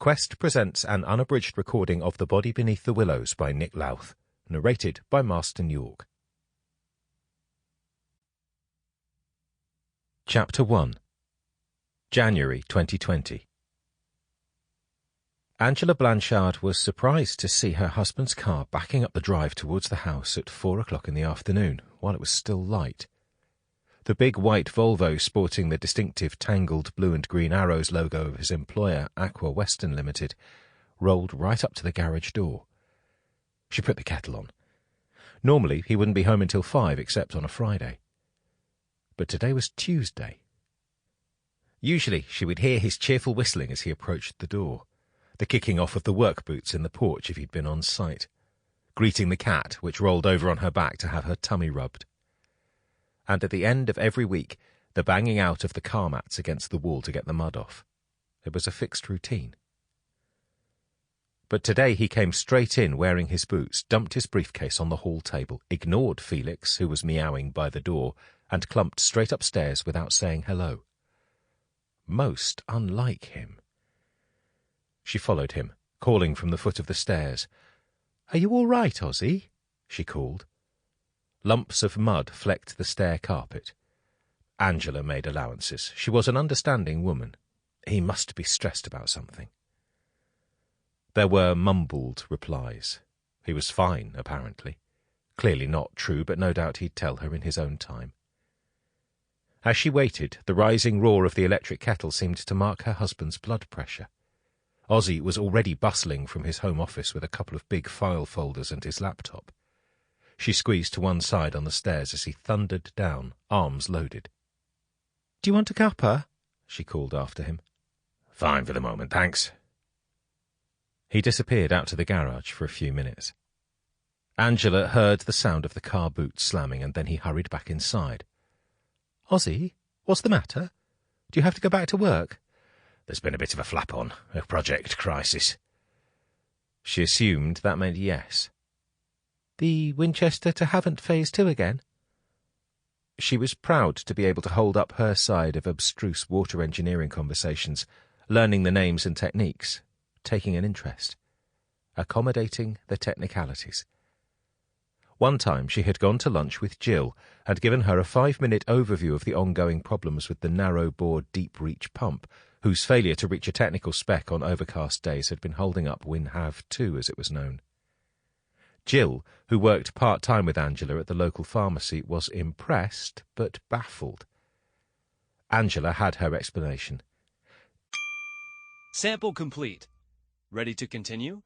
Quest presents an unabridged recording of The Body Beneath the Willows by Nick Louth, narrated by Marston York. Chapter 1. January 2020. Angela Blanchard was surprised to see her husband's car backing up the drive towards the house at 4 o'clock in the afternoon, while it was still light. The big white Volvo, sporting the distinctive tangled blue and green arrows logo of his employer, Aqua Western Limited, rolled right up to the garage door. She put the kettle on. Normally, he wouldn't be home until 5, except on a Friday. But today was Tuesday. Usually, she would hear his cheerful whistling as he approached the door, the kicking off of the work boots in the porch if he'd been on site, greeting the cat, which rolled over on her back to have her tummy rubbed. And at the end of every week, the banging out of the car mats against the wall to get the mud off. It was a fixed routine. But today he came straight in wearing his boots, dumped his briefcase on the hall table, ignored Felix, who was meowing by the door, and clumped straight upstairs without saying hello. Most unlike him. She followed him, calling from the foot of the stairs. "Are you all right, Ozzy?" she called. Lumps of mud flecked the stair carpet. Angela made allowances. She was an understanding woman. He must be stressed about something. There were mumbled replies. He was fine, apparently. Clearly not true, but no doubt he'd tell her in his own time. As she waited, the rising roar of the electric kettle seemed to mark her husband's blood pressure. Ozzy was already bustling from his home office with a couple of big file folders and his laptop. She squeezed to one side on the stairs as he thundered down, arms loaded. "Do you want a cuppa?" she called after him. "Fine for the moment, thanks." He disappeared out to the garage for a few minutes. Angela heard the sound of the car boot slamming, and then he hurried back inside. "Ozzy, what's the matter? Do you have to go back to work?" "There's been a bit of a flap-on, a project crisis." She assumed that meant yes. "The Winchester to Havant Phase 2 again?" She was proud to be able to hold up her side of abstruse water engineering conversations, learning the names and techniques, taking an interest, accommodating the technicalities. One time she had gone to lunch with Jill and given her a 5-minute overview of the ongoing problems with the narrow-bore deep-reach pump, whose failure to reach a technical spec on overcast days had been holding up WinHav 2, as it was known. Jill, who worked part-time with Angela at the local pharmacy, was impressed but baffled. Angela had her explanation. Sample complete. Ready to continue?